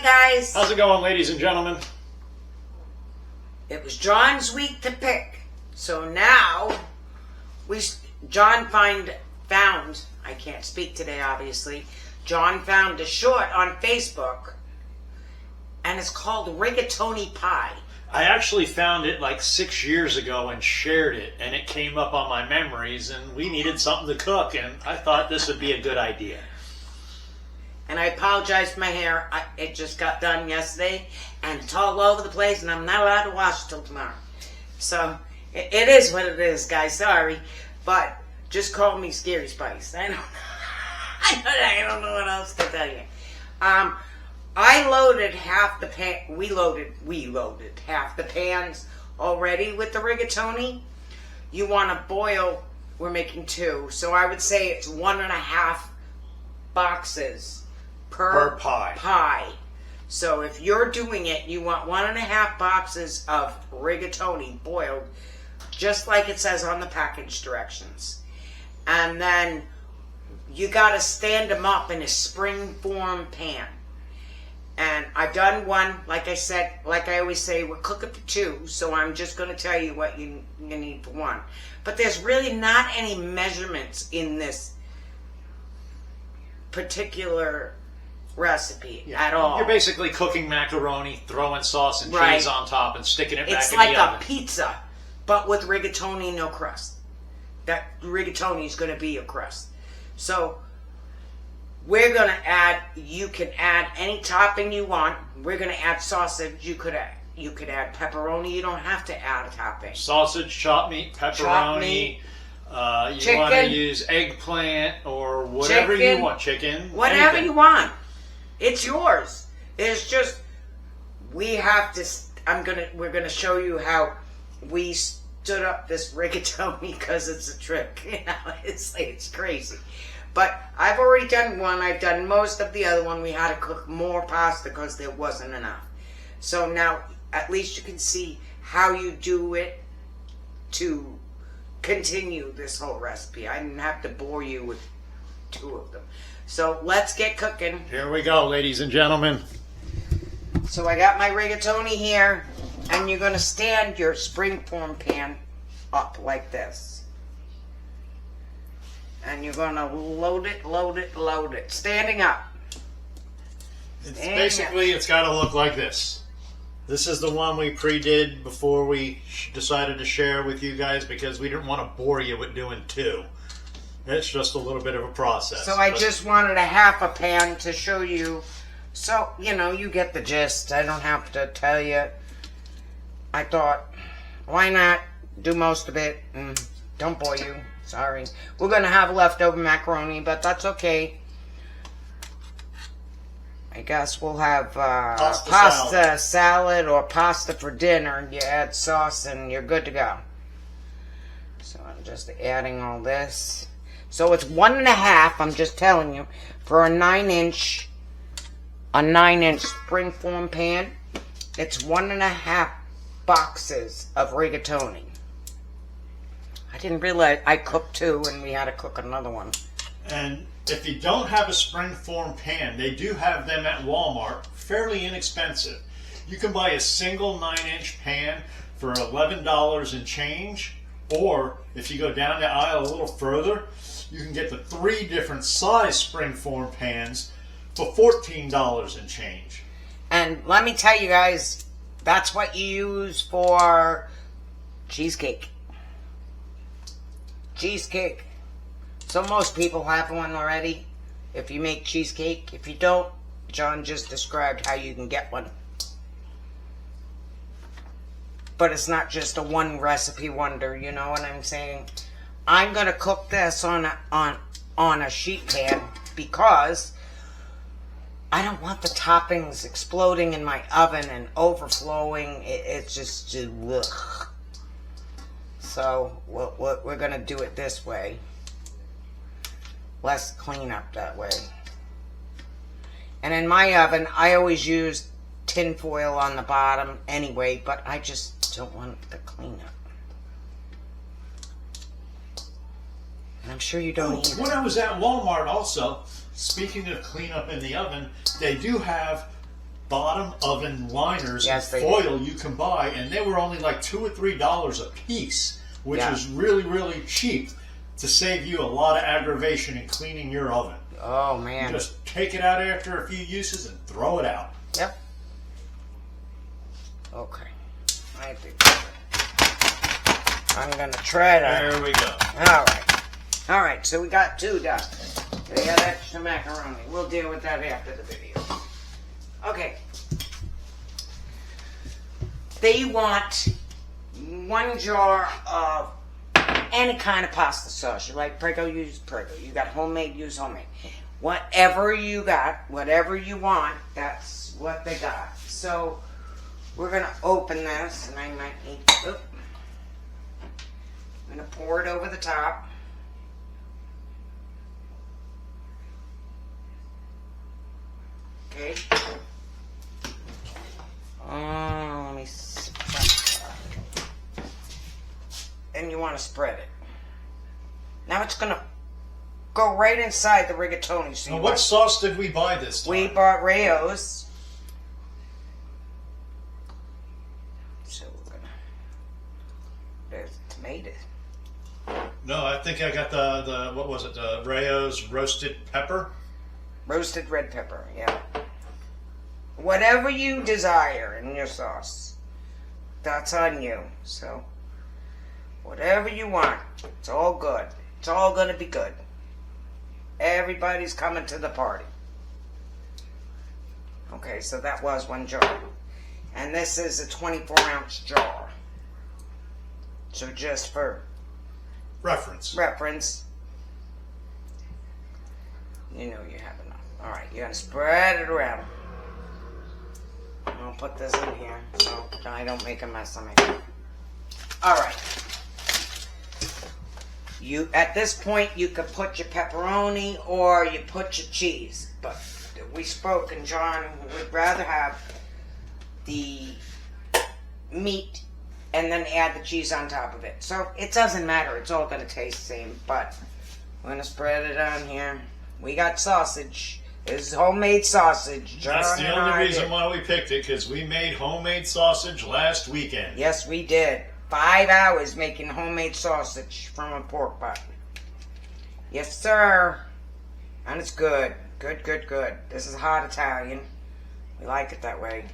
Hi guys. How's it going, ladies and gentlemen? It was John's week to pick. So now John found I can't speak today obviously. John found a short on Facebook and it's called Rigatoni Pie. I actually found it like 6 years ago and shared it, and it came up on my memories, and we needed something to cook, and I thought this would be a good idea. And I apologize for my hair. It just got done yesterday, and it's all over the place, and I'm not allowed to wash it till tomorrow. So, it is what it is, guys. Sorry. But just call me Scary Spice. I don't know what else to tell you. I loaded half the pan. We loaded half the pans already with the rigatoni. You want to boil, we're making 2. So I would say it's 1.5 boxes per pie. So if you're doing it, you want 1.5 boxes of rigatoni boiled, just like it says on the package directions. And then you got to stand them up in a spring form pan. And I've done one, like I said, like I always say, we're cooking for 2, so I'm just going to tell you what you need for 1. But there's really not any measurements in this particular recipe at all. You're basically cooking macaroni, throwing sauce and cheese on top, and sticking it back in the oven. It's like a pizza, but with rigatoni, no crust. That rigatoni is going to be your crust. So we're going to add, you can add any topping you want. We're going to add sausage. You could add pepperoni. You don't have to add a topping. Sausage, chopped meat, pepperoni. You want to use eggplant or whatever you want. Chicken. Whatever anything. you want. It's yours. It's just, we're going to show you how we stood up this rigatoni because it's a trick. You know, it's crazy. But I've already done one. I've done most of the other one. We had to cook more pasta because there wasn't enough. So now at least you can see how you do it to continue this whole recipe. I didn't have to bore you with 2 of them. So let's get cooking. Here we go, ladies and gentlemen. So I got my rigatoni here, and you're going to stand your springform pan up like this. And you're going to load it, standing up. It's got to look like this. This is the one we pre-did before we decided to share with you guys because we didn't want to bore you with doing 2. It's just a little bit of a process. So I just wanted a half a pan to show you. So, you get the gist. I don't have to tell you. I thought, why not do most of it and don't bore you. Sorry. We're going to have leftover macaroni, but that's okay. I guess we'll have pasta salad or pasta for dinner. You add sauce and you're good to go. So I'm just adding all this. So it's 1.5, I'm just telling you, for a 9-inch springform pan. It's 1.5 boxes of rigatoni. I didn't realize I cooked 2 and we had to cook another one. And if you don't have a springform pan, they do have them at Walmart, fairly inexpensive. You can buy a single 9-inch pan for $11 and change, or if you go down the aisle a little further, you can get the 3 different size springform pans for $14 and change. And let me tell you guys, that's what you use for cheesecake. Cheesecake. So most people have one already if you make cheesecake. If you don't, John just described how you can get one. But it's not just a one recipe wonder, you know what I'm saying? I'm going to cook this on a sheet pan because I don't want the toppings exploding in my oven and overflowing. It's just ugh. So we're going to do it this way. Less cleanup that way. And in my oven, I always use tin foil on the bottom anyway, but I just don't want the cleanup. And I'm sure you don't either. When I was at Walmart also, speaking of cleanup in the oven, they do have bottom oven liners Yes, and they foil you can buy, and they were only like $2 or $3 a piece, which Yeah. is really, really cheap to save you a lot of aggravation in cleaning your oven. Oh, You man. just take it out after a few uses and throw it out. Yep. Okay. I think I'm going to try that. There we go. All right. All right, so we got 2 done. We got extra macaroni. We'll deal with that after the video. Okay. They want 1 jar of any kind of pasta sauce. You like Prego, use Prego. You got homemade, use homemade. Whatever you got, whatever you want, that's what they got. So we're going to open this, and I might need... Oop. I'm going to pour it over the top. Okay. Let me spread. And you want to spread it. Now it's going to go right inside the rigatoni. So Now, what sauce did we buy this time? we bought Rayo's. So we're going to... There's tomatoes. No, I think I got the what was it? The Rayo's roasted pepper. Roasted red pepper, yeah. Whatever you desire in your sauce, that's on you. So, whatever you want, it's all good. It's all going to be good. Everybody's coming to the party. Okay, so that was 1 jar. And this is a 24-ounce jar. So just for Reference. reference, you know you have enough. All right, you're going to spread it around. I'll put this in here so I don't make a mess of it. All right. At this point, you could put your pepperoni or you put your cheese. But we spoke, and John would rather have the meat and then add the cheese on top of it. So it doesn't matter. It's all going to taste the same. But we're going to spread it on here. We got sausage. This is homemade sausage. That's John the and only I reason did. why we picked it, because we made homemade sausage last weekend. Yes, we did. 5 hours making homemade sausage from a pork butt. Yes, sir. And it's good. Good, good, good. This is hot Italian. We like it that way.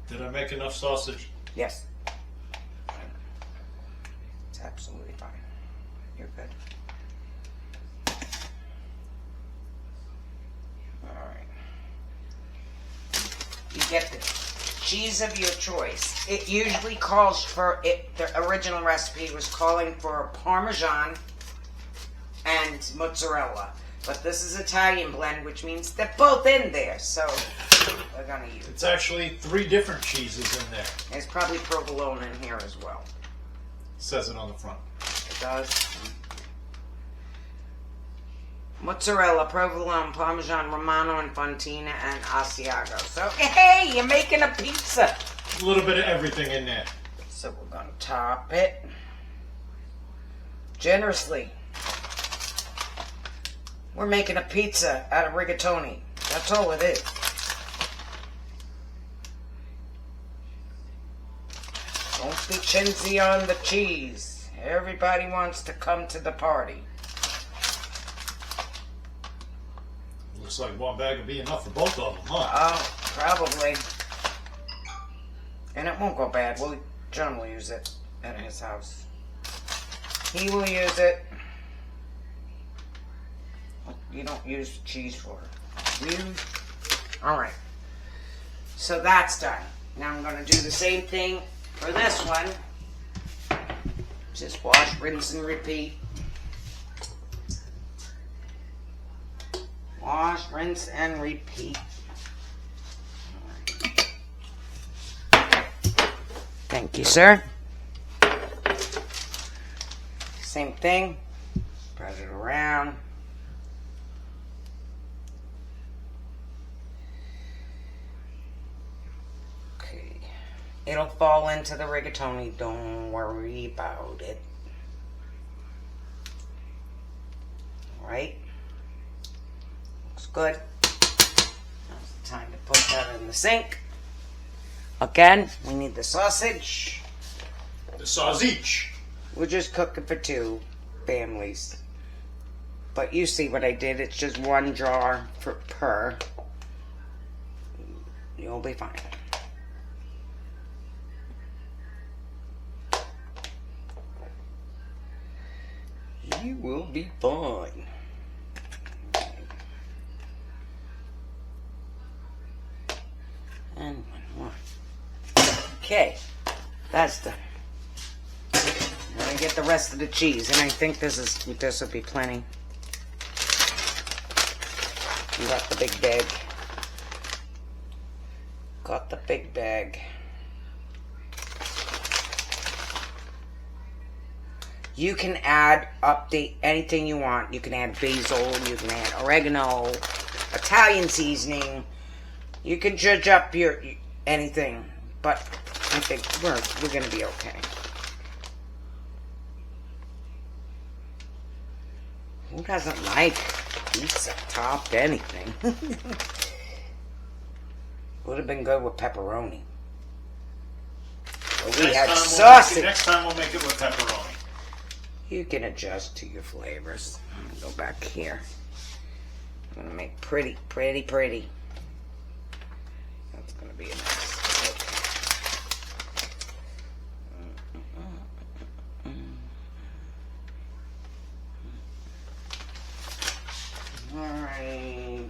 Did I make enough sausage? Yes. It's absolutely fine. You're good. Alright. You get the cheese of your choice. It usually calls for it. The original recipe was calling for Parmesan and mozzarella. But this is Italian blend, which means they're both in there. So we're going to use it. It's actually 3 different cheeses in there. There's probably provolone in here as well. Says it on the front. It does. Mozzarella, provolone, Parmesan, Romano, and Fontina, and Asiago. So, hey, you're making a pizza. A little bit of everything in there. So we're going to top it generously. We're making a pizza out of rigatoni. That's all it is. Don't be chintzy on the cheese. Everybody wants to come to the party. Looks like 1 bag would be enough for both of them, huh? Oh, probably. And it won't go bad. John will use it at his house. He will use it. You don't use cheese for it. Alright. So that's done. Now I'm going to do the same thing for this one. Just wash, rinse, and repeat. Wash, rinse, and repeat. Thank you, sir. Same thing. Spread it around. Okay. It'll fall into the rigatoni. Don't worry about it. Alright. Looks good. Now Time to put that in the sink. Again, we need the sausage. The sausage. We're just cooking for 2 families. But you see what I did. It's just 1 jar per. You'll be fine. You will be fine. And 1 more. Okay, that's done. Let me get the rest of the cheese, and I think this will be plenty. You got the big bag. Got the big bag. You can add, update anything you want. You can add basil, you can add oregano, Italian seasoning. You can judge up your anything, but I think we're gonna be okay. Who doesn't like pizza topped anything? Would have been good with pepperoni. But we had sausage. Next time we'll make it with pepperoni. You can adjust to your flavors. I'm gonna go back here. I'm gonna make pretty. That's gonna be a mess. Okay. Alright.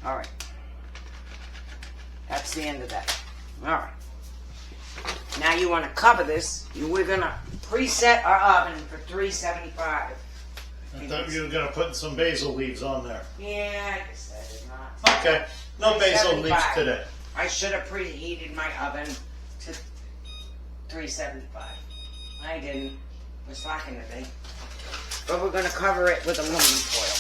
Alright. That's the end of that. Alright. Now you want to cover this. We're going to preset our oven for 375. I thought you were going to put some basil leaves on there. Yeah, I decided not. Okay. No basil leaves today. I should have preheated my oven to 375. I didn't. We're slacking today. But we're going to cover it with aluminum foil.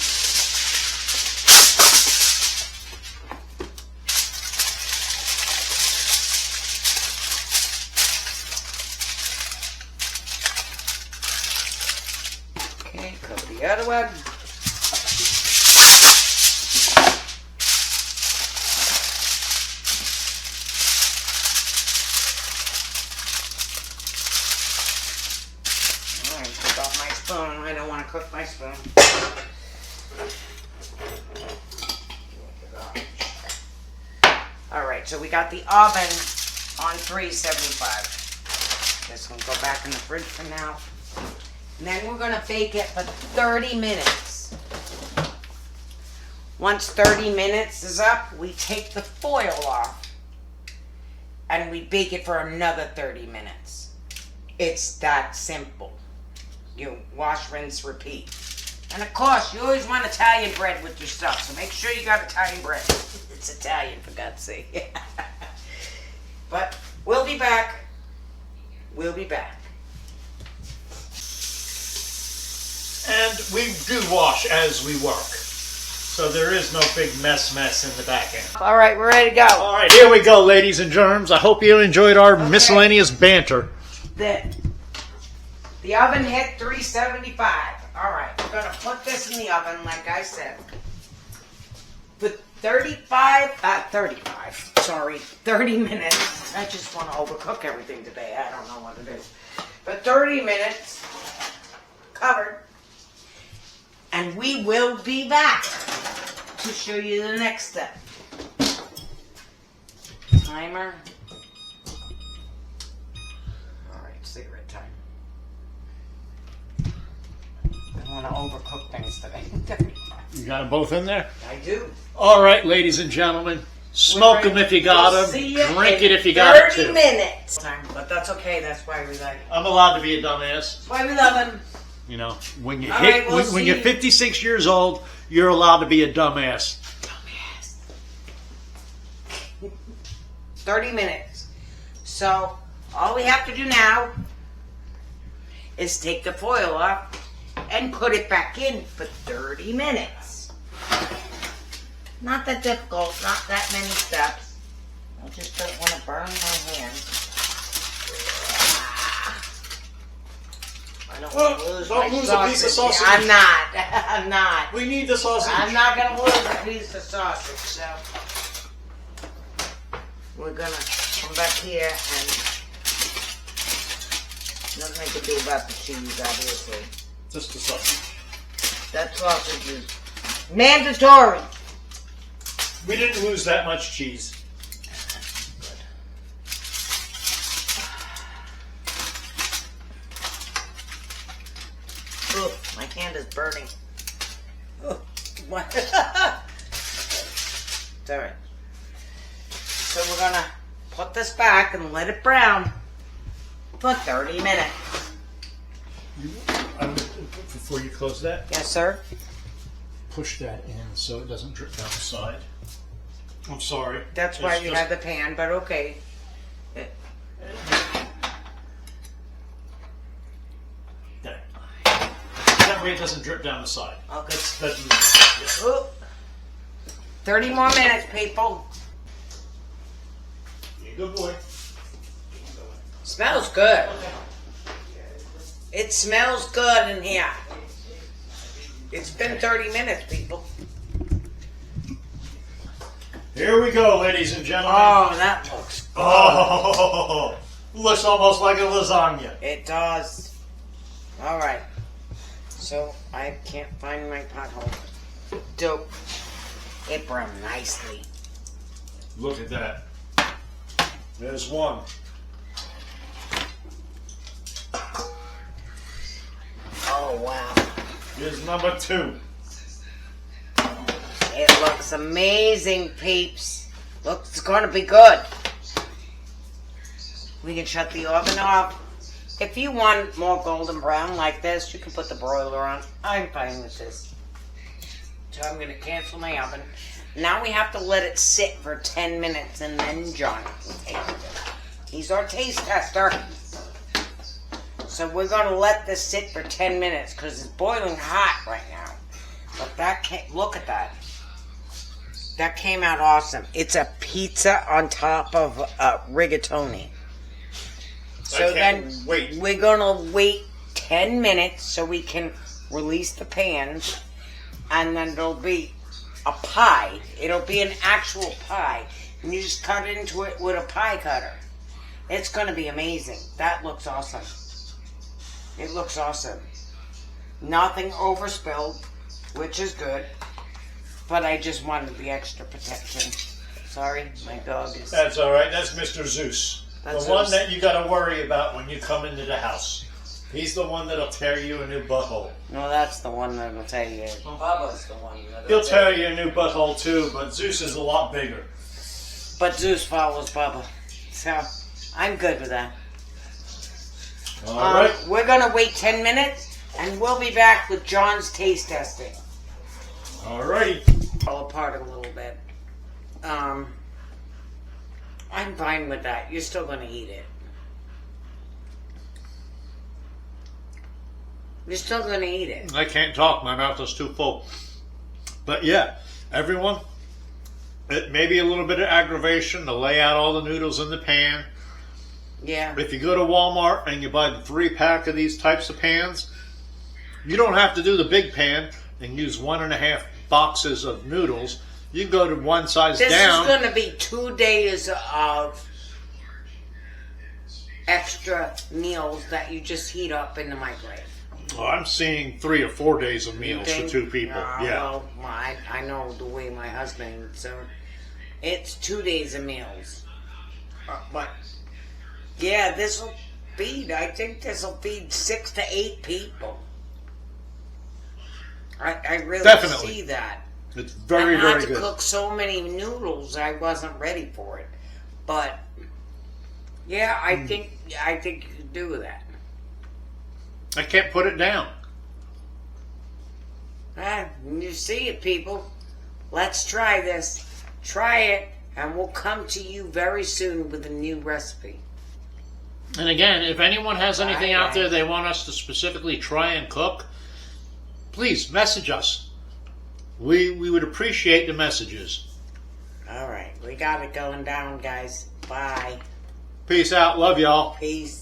Okay, cover the other one. Alright, took off my spoon. I don't want to cook my spoon. Alright, so we got the oven on 375. This one go back in the fridge for now. And then we're going to bake it for 30 minutes. Once 30 minutes is up, we take the foil off and we bake it for another 30 minutes. It's that simple. You wash, rinse, repeat. And of course, you always want Italian bread with your stuff, so make sure you got Italian bread. It's Italian, for God's sake. But we'll be back. We'll be back. And we do wash as we work. So there is no big mess in the back end. All right, we're ready to go. All right, here we go, ladies and germs. I hope you enjoyed our miscellaneous banter. The oven hit 375. All right, we're going to put this in the oven, like I said, for 30 minutes. I just want to overcook everything today. I don't know what to do. But 30 minutes, covered. And we will be back to show you the next step. Timer. Alright, cigarette time. I want to overcook things today. You got them both in there? I do. All right, ladies and gentlemen. Smoke them if you got them. Drink it if you got it too. 30 minutes. But that's okay. That's why we like it. I'm allowed to be a dumbass. That's why we love them. You know, when you Right, you're 56 years old, you're allowed to be a dumbass. 30 minutes. So all we have to do now is take the foil off and put it back in for 30 minutes. Not that difficult, not that many steps. I just don't want to burn my hands. I don't Don't lose a piece of sausage. I'm not. I'm not. We need the sausage. I'm not going to lose a piece of sausage, so we're going to come back here and nothing I can do about the cheese, obviously. Just the sausage. That sausage is mandatory. We didn't lose that much cheese. Ugh, my hand is burning. Ugh, what? It's alright. So we're gonna put this back and let it brown for 30 minutes. Before you close that, Yes, sir. push that in so it doesn't drip down the side. I'm sorry. That's why you had the pan, but okay. That way it doesn't drip down the side. Okay. That's Ooh. 30 more minutes, people. good boy. Smells good. It smells good in here. It's been 30 minutes, people. Here we go, ladies and gentlemen. Oh, that looks good. Oh, looks almost like a lasagna. It does. All right. So I can't find my pothole. Dope. It browned nicely. Look at that. There's one. Oh, wow. Here's number 2. It looks amazing, peeps. Looks it's going to be good. We can shut the oven off. If you want more golden brown like this, you can put the broiler on. I'm fine with this. So I'm going to cancel my oven. Now we have to let it sit for 10 minutes and then John will taste it. He's our taste tester. So we're going to let this sit for 10 minutes because it's boiling hot right now. But that can't, look at that. That came out awesome. It's a pizza on top of rigatoni. So then we're going to wait 10 minutes so we can release the pans. And then there'll be a pie. It'll be an actual pie. And you just cut into it with a pie cutter. It's going to be amazing. That looks awesome. It looks awesome. Nothing overspilled, which is good. But I just wanted the extra protection. Sorry, my dog is... That's all right. That's Mr. Zeus. That's the one Zeus. that you got to worry about when you come into the house. He's the one that'll tear you a new butthole. No, that's the one that'll tell you. Bubba's the one that'll He'll tear you a new butthole too, but Zeus is a lot bigger. But Zeus follows Bubba. So, I'm good with that. All right. We're going to wait 10 minutes, and we'll be back with John's taste testing. All righty. Fall apart a little bit. I'm fine with that. You're still going to eat it. You're still going to eat it. I can't talk. My mouth is too full. But yeah, everyone, it may be a little bit of aggravation to lay out all the noodles in the pan. Yeah. If you go to Walmart and you buy the 3-pack of these types of pans, you don't have to do the big pan and use 1.5 boxes of noodles. You can go to one size This down. is going to be 2 days of extra meals that you just heat up in the microwave. Oh, I'm seeing 3 or 4 days of meals for 2 people. Yeah. Well, I know the way my husband, so it's 2 days of meals. But yeah, this will feed. I think this will feed 6 to 8 people. I really Definitely. see that. It's very, I very had to good. cook so many noodles, I wasn't ready for it. But yeah, I think you could do that. I can't put it down. You see it, people. Let's try this. Try it, and we'll come to you very soon with a new recipe. And again, if anyone has anything out there Right. they want us to specifically try and cook, please message us. We would appreciate the messages. All right, we got it going down, guys. Bye. Peace out. Love y'all. Peace.